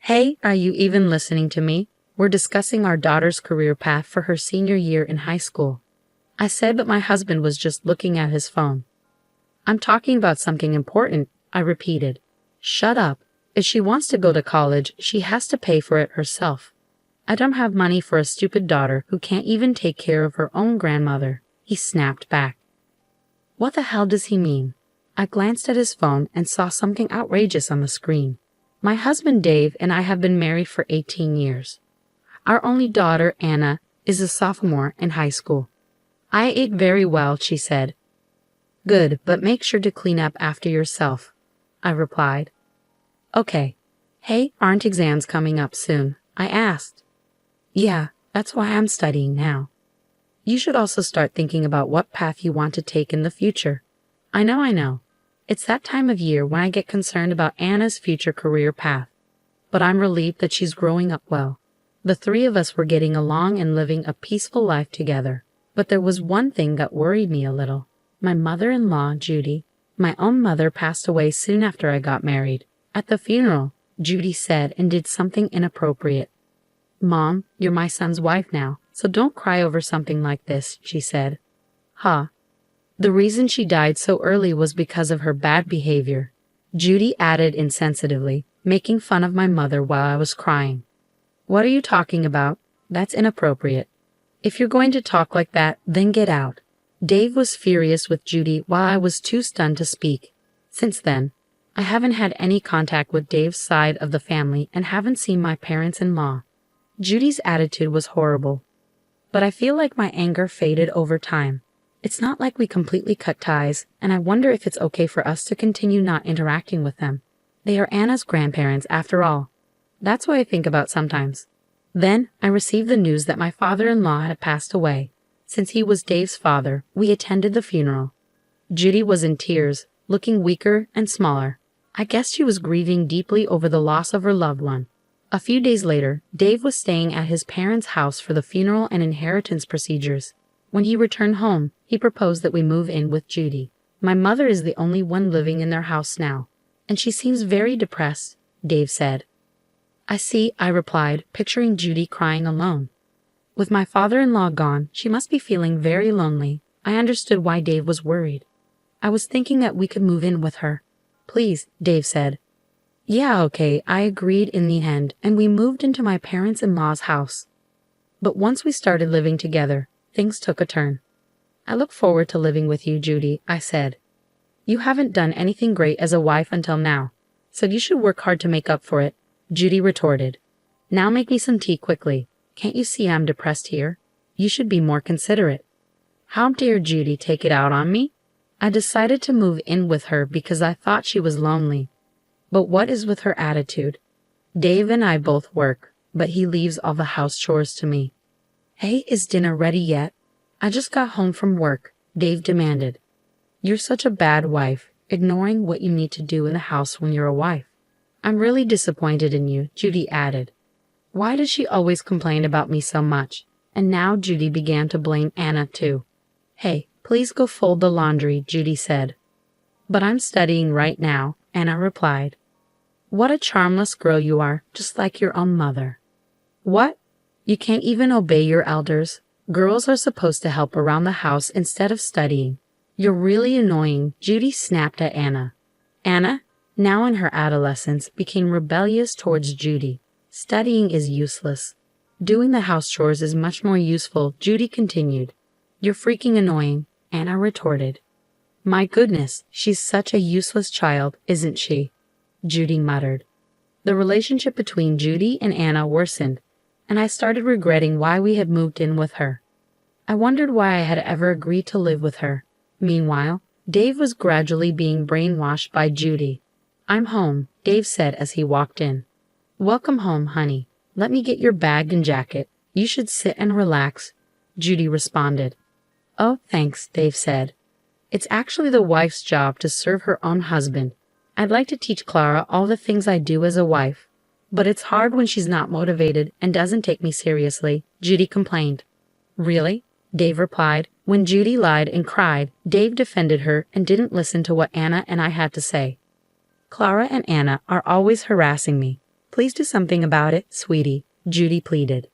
Hey, are you even listening to me? We're discussing our daughter's career path for her senior year in high school. I said, but my husband was just looking at his phone. I'm talking about something important, I repeated. Shut up. If she wants to go to college, she has to pay for it herself. I don't have money for a stupid daughter who can't even take care of her own grandmother, he snapped back. What the hell does he mean? I glanced at his phone and saw something outrageous on the screen. My husband Dave and I have been married for 18 years. Our only daughter, Anna, is a sophomore in high school. I ate very well, she said. Good, but make sure to clean up after yourself, I replied. Okay. Hey, aren't exams coming up soon? I asked. Yeah, that's why I'm studying now. You should also start thinking about what path you want to take in the future. I know. It's that time of year when I get concerned about Anna's future career path. But I'm relieved that she's growing up well. The three of us were getting along and living a peaceful life together. But there was one thing that worried me a little. My mother-in-law, Judy, my own mother, passed away soon after I got married. At the funeral, Judy said and did something inappropriate. Mom, you're my son's wife now, so don't cry over something like this, she said. Huh. The reason she died so early was because of her bad behavior, Judy added insensitively, making fun of my mother while I was crying. What are you talking about? That's inappropriate. If you're going to talk like that, then get out. Dave was furious with Judy while I was too stunned to speak. Since then, I haven't had any contact with Dave's side of the family and haven't seen my parents-in-law. Judy's attitude was horrible. But I feel like my anger faded over time. It's not like we completely cut ties, and I wonder if it's okay for us to continue not interacting with them. They are Anna's grandparents, after all. That's what I think about sometimes. Then, I received the news that my father-in-law had passed away. Since he was Dave's father, we attended the funeral. Judy was in tears, looking weaker and smaller. I guess she was grieving deeply over the loss of her loved one. A few days later, Dave was staying at his parents' house for the funeral and inheritance procedures. When he returned home, he proposed that we move in with Judy. My mother is the only one living in their house now, and she seems very depressed, Dave said. I see, I replied, picturing Judy crying alone. With my father-in-law gone, she must be feeling very lonely. I understood why Dave was worried. I was thinking that we could move in with her. Please, Dave said. Yeah, okay, I agreed in the end, and we moved into my parents-in-law's house. But once we started living together, things took a turn. I look forward to living with you, Judy, I said. You haven't done anything great as a wife until now, so you should work hard to make up for it, Judy retorted. Now make me some tea quickly. Can't you see I'm depressed here? You should be more considerate. How dare Judy take it out on me? I decided to move in with her because I thought she was lonely. But what is with her attitude? Dave and I both work, but he leaves all the house chores to me. Hey, is dinner ready yet? I just got home from work, Dave demanded. You're such a bad wife, ignoring what you need to do in the house when you're a wife. I'm really disappointed in you, Judy added. Why does she always complain about me so much? And now Judy began to blame Anna too. Hey, please go fold the laundry, Judy said. But I'm studying right now, Anna replied. What a charmless girl you are, just like your own mother. What? You can't even obey your elders? Girls are supposed to help around the house instead of studying. You're really annoying, Judy snapped at Anna. Anna, now in her adolescence, became rebellious towards Judy. Studying is useless. Doing the house chores is much more useful, Judy continued. You're freaking annoying, Anna retorted. My goodness, she's such a useless child, isn't she? Judy muttered. The relationship between Judy and Anna worsened, and I started regretting why we had moved in with her. I wondered why I had ever agreed to live with her. Meanwhile, Dave was gradually being brainwashed by Judy. I'm home, Dave said as he walked in. Welcome home, honey. Let me get your bag and jacket. You should sit and relax, Judy responded. Oh, thanks, Dave said. It's actually the wife's job to serve her own husband. I'd like to teach Clara all the things I do as a wife. But it's hard when she's not motivated and doesn't take me seriously, Judy complained. Really? Dave replied. When Judy lied and cried, Dave defended her and didn't listen to what Anna and I had to say. Clara and Anna are always harassing me. Please do something about it, sweetie, Judy pleaded.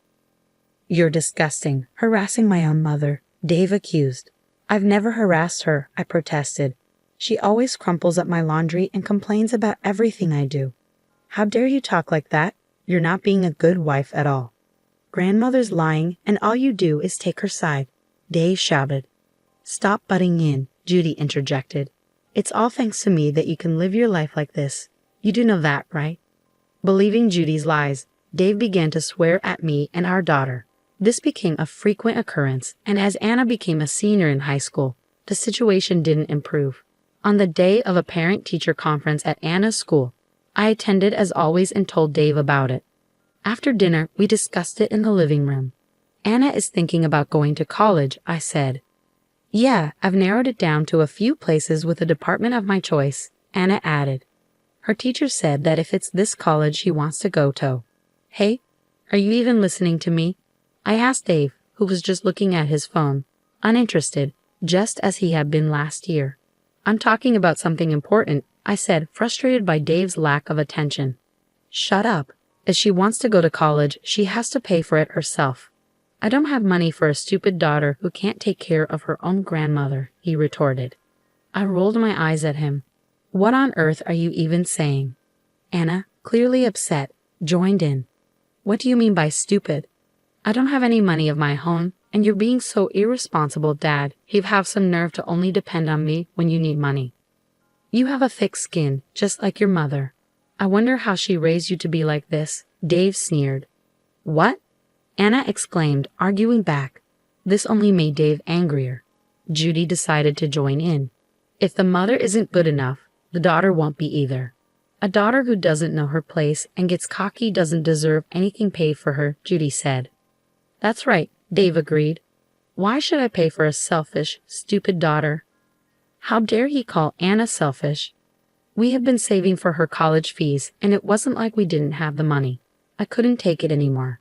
You're disgusting, harassing my own mother, Dave accused. I've never harassed her, I protested. She always crumples up my laundry and complains about everything I do. How dare you talk like that? You're not being a good wife at all. Grandmother's lying, and all you do is take her side, Dave shouted. Stop butting in, Judy interjected. It's all thanks to me that you can live your life like this. You do know that, right? Believing Judy's lies, Dave began to swear at me and our daughter. This became a frequent occurrence, and as Anna became a senior in high school, the situation didn't improve. On the day of a parent-teacher conference at Anna's school, I attended as always and told Dave about it. After dinner, we discussed it in the living room. Anna is thinking about going to college, I said. Yeah, I've narrowed it down to a few places with a department of my choice, Anna added. Her teacher said that if it's this college she wants to go to. Hey, are you even listening to me? I asked Dave, who was just looking at his phone, uninterested, just as he had been last year. I'm talking about something important, I said, frustrated by Dave's lack of attention. Shut up. If she wants to go to college, she has to pay for it herself. I don't have money for a stupid daughter who can't take care of her own grandmother, he retorted. I rolled my eyes at him. What on earth are you even saying? Anna, clearly upset, joined in. What do you mean by stupid? I don't have any money of my own, and you're being so irresponsible, Dad. You have some nerve to only depend on me when you need money. You have a thick skin, just like your mother. I wonder how she raised you to be like this, Dave sneered. What? Anna exclaimed, arguing back. This only made Dave angrier. Judy decided to join in. If the mother isn't good enough, the daughter won't be either. A daughter who doesn't know her place and gets cocky doesn't deserve anything paid for her, Judy said. That's right, Dave agreed. Why should I pay for a selfish, stupid daughter? How dare he call Anna selfish? We have been saving for her college fees, and it wasn't like we didn't have the money. I couldn't take it anymore.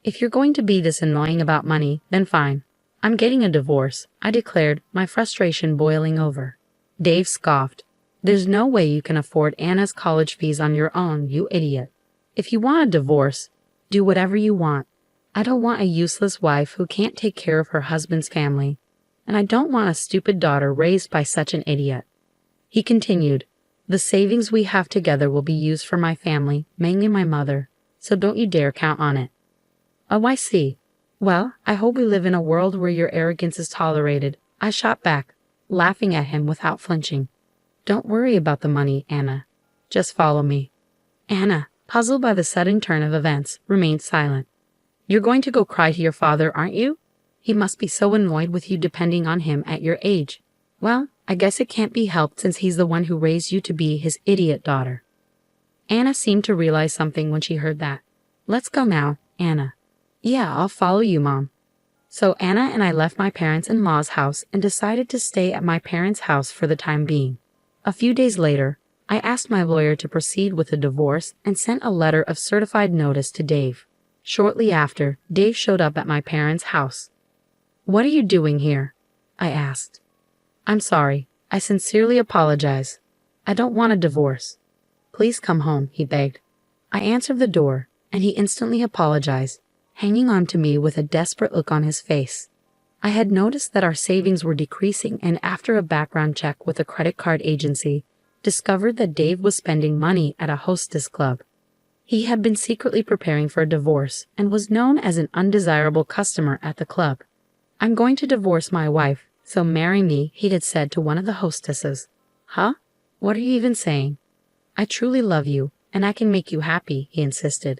If you're going to be this annoying about money, then fine. I'm getting a divorce, I declared, my frustration boiling over. Dave scoffed. There's no way you can afford Anna's college fees on your own, you idiot. If you want a divorce, do whatever you want. I don't want a useless wife who can't take care of her husband's family, and I don't want a stupid daughter raised by such an idiot. He continued, the savings we have together will be used for my family, mainly my mother, so don't you dare count on it. Oh, I see. Well, I hope we live in a world where your arrogance is tolerated, I shot back, laughing at him without flinching. Don't worry about the money, Anna. Just follow me. Anna, puzzled by the sudden turn of events, remained silent. You're going to go cry to your father, aren't you? He must be so annoyed with you depending on him at your age. Well, I guess it can't be helped since he's the one who raised you to be his idiot daughter. Anna seemed to realize something when she heard that. Let's go now, Anna. Yeah, I'll follow you, Mom. So Anna and I left my parents in Ma's house and decided to stay at my parents' house for the time being. A few days later, I asked my lawyer to proceed with the divorce and sent a letter of certified notice to Dave. Shortly after, Dave showed up at my parents' house. What are you doing here? I asked. I'm sorry. I sincerely apologize. I don't want a divorce. Please come home, he begged. I answered the door, and he instantly apologized, hanging on to me with a desperate look on his face. I had noticed that our savings were decreasing, and after a background check with a credit card agency, discovered that Dave was spending money at a hostess club. He had been secretly preparing for a divorce and was known as an undesirable customer at the club. I'm going to divorce my wife, so marry me, he had said to one of the hostesses. Huh? What are you even saying? I truly love you, and I can make you happy, he insisted.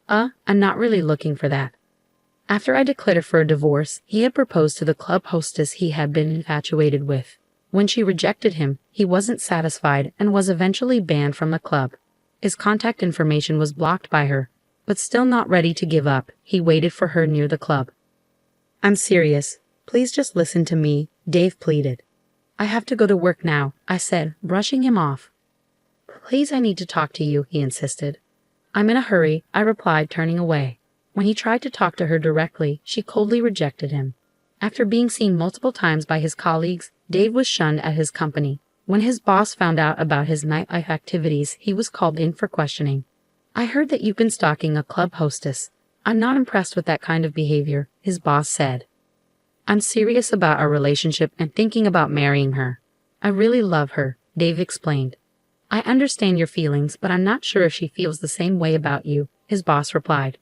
I'm not really looking for that. After I declared for a divorce, he had proposed to the club hostess he had been infatuated with. When she rejected him, he wasn't satisfied and was eventually banned from the club. His contact information was blocked by her, but still not ready to give up, he waited for her near the club. I'm serious. Please just listen to me, Dave pleaded. I have to go to work now, I said, brushing him off. Please, I need to talk to you, he insisted. I'm in a hurry, I replied, turning away. When he tried to talk to her directly, she coldly rejected him. After being seen multiple times by his colleagues, Dave was shunned at his company. When his boss found out about his nightlife activities, he was called in for questioning. I heard that you've been stalking a club hostess. I'm not impressed with that kind of behavior, his boss said. I'm serious about our relationship and thinking about marrying her. I really love her, Dave explained. I understand your feelings, but I'm not sure if she feels the same way about you, his boss replied.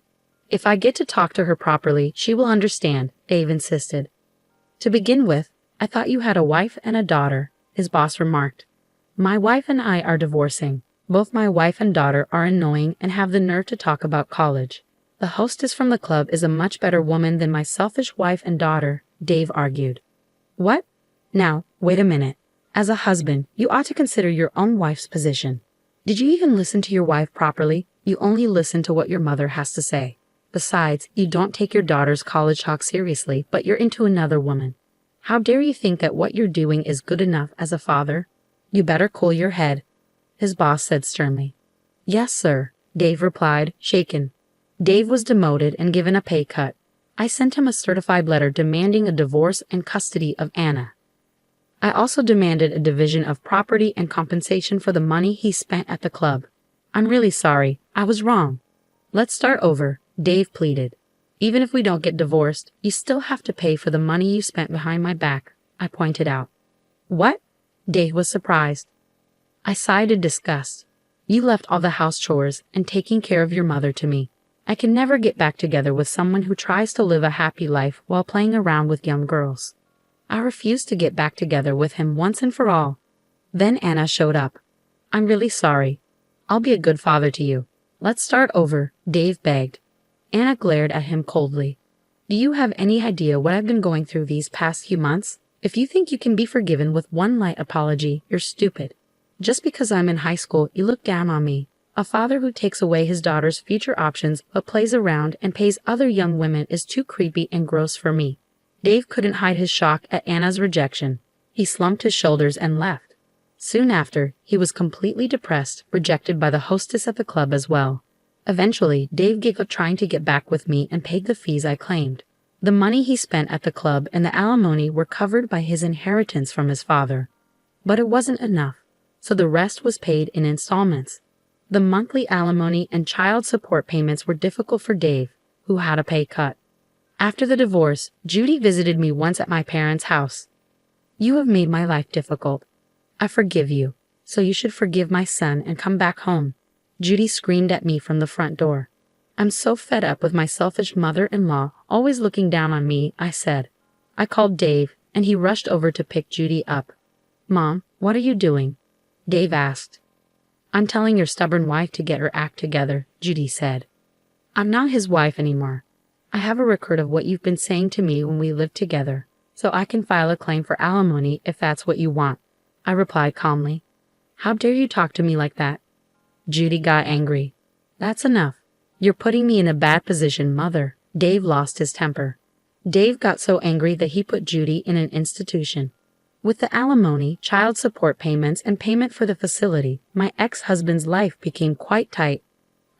If I get to talk to her properly, she will understand, Dave insisted. To begin with, I thought you had a wife and a daughter, his boss remarked. My wife and I are divorcing. Both my wife and daughter are annoying and have the nerve to talk about college. The hostess from the club is a much better woman than my selfish wife and daughter, Dave argued. What? Now, wait a minute. As a husband, you ought to consider your own wife's position. Did you even listen to your wife properly? You only listen to what your mother has to say. Besides, you don't take your daughter's college talk seriously, but you're into another woman. How dare you think that what you're doing is good enough as a father? You better cool your head, his boss said sternly. Yes, sir, Dave replied, shaken. Dave was demoted and given a pay cut. I sent him a certified letter demanding a divorce and custody of Anna. I also demanded a division of property and compensation for the money he spent at the club. I'm really sorry, I was wrong. Let's start over, Dave pleaded. Even if we don't get divorced, you still have to pay for the money you spent behind my back, I pointed out. What? Dave was surprised. I sighed in disgust. You left all the house chores and taking care of your mother to me. I can never get back together with someone who tries to live a happy life while playing around with young girls. I refused to get back together with him once and for all. Then Anna showed up. I'm really sorry. I'll be a good father to you. Let's start over, Dave begged. Anna glared at him coldly. Do you have any idea what I've been going through these past few months? If you think you can be forgiven with one light apology, you're stupid. Just because I'm in high school, you look down on me. A father who takes away his daughter's future options but plays around and pays other young women is too creepy and gross for me. Dave couldn't hide his shock at Anna's rejection. He slumped his shoulders and left. Soon after, he was completely depressed, rejected by the hostess at the club as well. Eventually, Dave gave up trying to get back with me and paid the fees I claimed. The money he spent at the club and the alimony were covered by his inheritance from his father. But it wasn't enough, so the rest was paid in installments. The monthly alimony and child support payments were difficult for Dave, who had a pay cut. After the divorce, Judy visited me once at my parents' house. You have made my life difficult. I forgive you, so you should forgive my son and come back home. Judy screamed at me from the front door. I'm so fed up with my selfish mother-in-law always looking down on me, I said. I called Dave, and he rushed over to pick Judy up. Mom, what are you doing? Dave asked. I'm telling your stubborn wife to get her act together, Judy said. I'm not his wife anymore. I have a record of what you've been saying to me when we lived together, so I can file a claim for alimony if that's what you want, I replied calmly. How dare you talk to me like that? Judy got angry. That's enough. You're putting me in a bad position, Mother. Dave lost his temper. Dave got so angry that he put Judy in an institution. With the alimony, child support payments, and payment for the facility, my ex-husband's life became quite tight.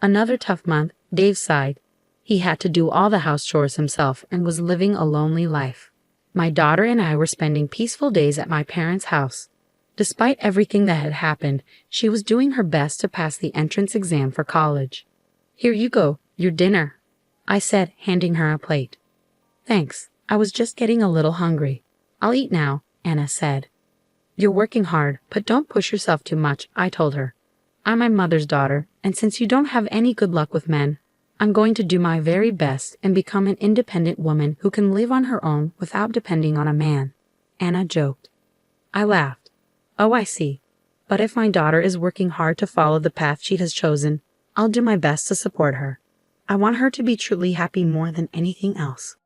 Another tough month, Dave sighed. He had to do all the house chores himself and was living a lonely life. My daughter and I were spending peaceful days at my parents' house. Despite everything that had happened, she was doing her best to pass the entrance exam for college. Here you go, your dinner, I said, handing her a plate. Thanks, I was just getting a little hungry. I'll eat now, Anna said. You're working hard, but don't push yourself too much, I told her. I'm my mother's daughter, and since you don't have any good luck with men, I'm going to do my very best and become an independent woman who can live on her own without depending on a man. Anna joked. I laughed. Oh, I see. But if my daughter is working hard to follow the path she has chosen, I'll do my best to support her. I want her to be truly happy more than anything else.